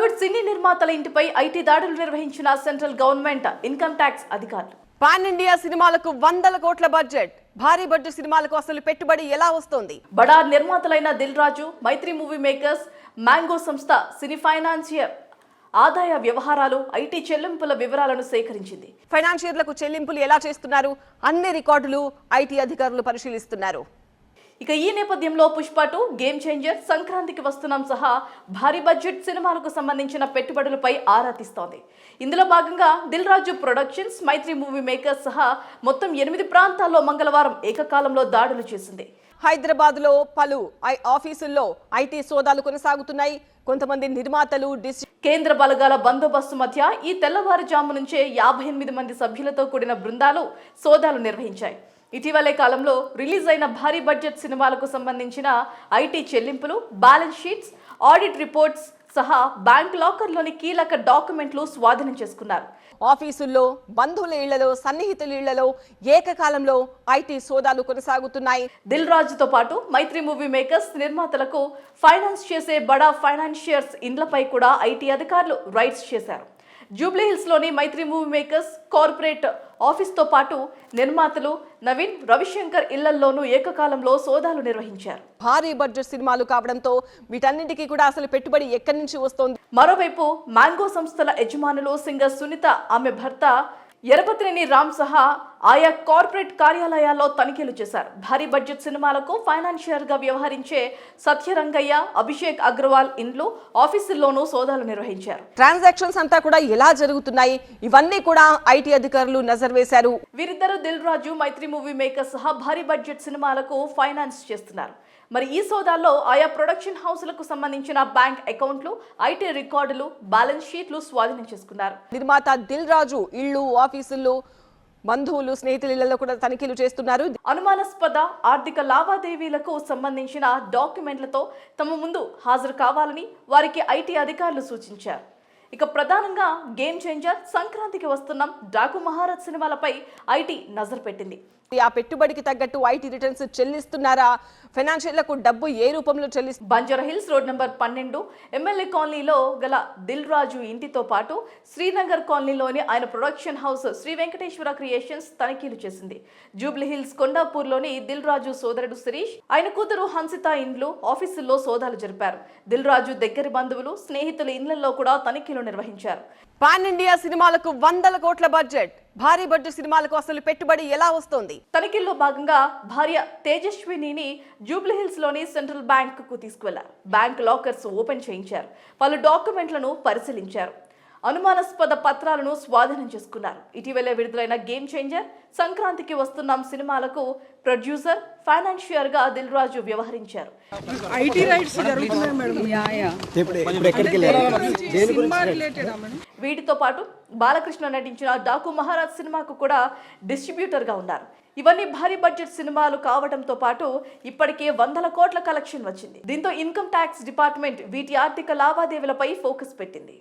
టాలీవుడ్ సినీ నిర్మాతల ఇంటిపై ఐటీ దాడులు నిర్వహించిన సెంట్రల్ గవర్నమెంట్ ఇన్కమ్ ట్యాక్స్ అధికారులు. పాన్ ఇండియా సినిమాలకు 100 కోట్ల బడ్జెట్. భారీ బడ్జెట్ సినిమాలకు అసలు పెట్టుబడి ఎలా వస్తుంది? బడా నిర్మాతలైన దిల్ రాజు, మైత్రి మూవీ మేకర్స్, మ్యాంగో సంస్థ సినీ ఫైనాన్షియర్ ఆదాయ వ్యవహారాలు, ఐటీ చెల్లింపుల వివరాలను సేకరించింది. ఫైనాన్షియర్లకు చెల్లింపులు ఎలా చేస్తున్నారు? అన్ని రికార్డులు ఐటీ అధికారులు పరిశీలిస్తున్నారు. ఇక ఈ నేపథ్యంలో పుష్ప 2, గేమ్ చేంజర్, సంక్రాంతికి వస్తున్నాం సహా భారీ బడ్జెట్ సినిమాలకు సంబంధించిన పెట్టుబడులపై ఆరా తీస్తోంది. ఇందులో భాగంగా దిల్ రాజు ప్రొడక్షన్స్, మైత్రి మూవీ మేకర్స్ సహా మొత్తం 8 ప్రాంతాల్లో మంగళవారం ఏకకాలంలో దాడులు చేసింది. హైదరాబాద్ లో పలు ఆఫీసుల్లో ఐటీ సోదాలు కొనసాగుతున్నాయి. కొంతమంది నిర్మాతలు, కేంద్ర బలగాల బందోబస్తు మధ్య ఈ తెల్లవారుజాము నుంచే 58 మంది సభ్యులతో కూడిన బృందాలు సోదాలు నిర్వహించాయి. ఇటీవలే కాలంలో రిలీజ్ అయిన భారీ బడ్జెట్ సినిమాలకు సంబంధించిన ఐటీ చెల్లింపులు, బ్యాలెన్స్ షీట్స్, ఆడిట్ రిపోర్ట్స్ సహా బ్యాంక్ లాకర్లోని కీలక డాక్యుమెంట్లు స్వాధీనం చేసుకున్నారు. ఆఫీసుల్లో, బంధువుల ఇళ్లలో, సన్నిహితుల ఇళ్లలో ఏకకాలంలో ఐటీ సోదాలు కొనసాగుతున్నాయి. దిల్ రాజుతో పాటు మైత్రి మూవీ మేకర్స్ నిర్మాతలకు ఫైనాన్స్ చేసే బడా ఫైనాన్షియర్స్ ఇండ్లపై కూడా ఐటీ అధికారులు రైడ్స్ చేశారు. జూబ్లీ హిల్స్ లోని మైత్రి మూవీ మేకర్స్ కార్పొరేట్ ఆఫీస్తో పాటు నిర్మాతలు నవీన్, రవిశంకర్ ఇళ్లలోనూ ఏకకాలంలో సోదాలు నిర్వహించారు. భారీ బడ్జెట్ సినిమాలు కావడంతో వీటన్నింటికీ కూడా అసలు పెట్టుబడి ఎక్కడి నుంచి వస్తోంది? మరోవైపు మ్యాంగో సంస్థల యజమానులు సింగర్ సునీత, ఆమె భర్త ఎరపతినేని రామ్ సహా ఆయా కార్పొరేట్ కార్యాలయాల్లో తనిఖీలు చేశారు. భారీ బడ్జెట్ సినిమాలకు ఫైనాన్షియర్ గా వ్యవహరించే సత్యరంగయ్య, అభిషేక్ అగ్రవాల్ ఇండ్లు, ఆఫీసుల్లోనూ సోదాలు నిర్వహించారు. ట్రాన్సాక్షన్స్ అంతా కూడా ఎలా జరుగుతున్నాయి, ఇవన్నీ కూడా ఐటీ అధికారులు నజర్ వేశారు. వీరిద్దరూ దిల్ రాజు, మైత్రి మూవీ మేకర్ సహా భారీ బడ్జెట్ సినిమాలకు ఫైనాన్స్ చేస్తున్నారు. మరి ఈ సోదాల్లో ఆయా ప్రొడక్షన్ హౌస్లకు సంబంధించిన బ్యాంక్ అకౌంట్లు, ఐటీ రికార్డులు, బ్యాలెన్స్ షీట్లు స్వాధీనం చేసుకున్నారు. నిర్మాత దిల్ రాజు ఇళ్లు, ఆఫీసుల్లో, బంధువులు, స్నేహితుల ఇళ్లలో కూడా తనిఖీలు చేస్తున్నారు. అనుమానాస్పద ఆర్థిక లావాదేవీలకు సంబంధించిన డాక్యుమెంట్లతో తమ ముందు హాజరు కావాలని వారికి ఐటీ అధికారులు సూచించారు. ఇక ప్రధానంగా గేమ్ చేంజర్, సంక్రాంతికి వస్తున్నాం, డాకు మహారాజ్ సినిమాలపై ఐటీ నజర్ పెట్టింది. ఆ పెట్టుబడికి తగ్గట్టు ఐటీ రిటర్న్స్ చెల్లిస్తున్నారా? ఫైనాన్షియర్లకు డబ్బు ఏ రూపంలో Banjara hills road number 12 MLA కాలనీలో గల దిల్ రాజు ఇంటితో పాటు శ్రీనగర్ కాలనీలోని ఆయన production house Sri Venkateswara creations తనిఖీలు చేసింది. జూబ్లీ హిల్స్ కొండాపూర్లోని దిల్ రాజు సోదరుడు శిరీష్, ఆయన కూతురు హన్సిత ఇండ్లు, ఆఫీసుల్లో సోదాలు జరిపారు. దిల్ రాజు దగ్గరి బంధువులు, స్నేహితుల ఇండ్లలో కూడా తనిఖీలు నిర్వహించారు. పాన్ ఇండియా సినిమాలకు 100 కోట్ల బడ్జెట్. భారీ బడ్జెట్ సినిమాలకు అసలు పెట్టుబడి ఎలా వస్తోంది? తనిఖీల్లో భాగంగా భార్య తేజస్వినిని జూబ్లీ హిల్స్ లోని సెంట్రల్ బ్యాంక్ కు తీసుకువెళ్లారు. బ్యాంక్ లాకర్స్ ఓపెన్ చేయించారు. పలు డాక్యుమెంట్లను పరిశీలించారు. అనుమానాస్పద పత్రాలను స్వాధీనం చేసుకున్నారు. ఇటీవలే విడుదలైన గేమ్ చేంజర్, సంక్రాంతికి వస్తున్నాం సినిమాలకు ప్రొడ్యూసర్, ఫైనాన్షియర్ గా దిల్ రాజు వ్యవహరించారు. వీటితో పాటు బాలకృష్ణ నటించిన డాకు మహారాజ్ సినిమాకు కూడా డిస్ట్రిబ్యూటర్ గా ఉన్నారు. ఇవన్నీ భారీ బడ్జెట్ సినిమాలు కావడంతో పాటు ఇప్పటికే 100 కోట్ల కలెక్షన్ వచ్చింది. దీంతో ఇన్కమ్ ట్యాక్స్ డిపార్ట్మెంట్ వీటి ఆర్థిక లావాదేవీలపై ఫోకస్ పెట్టింది.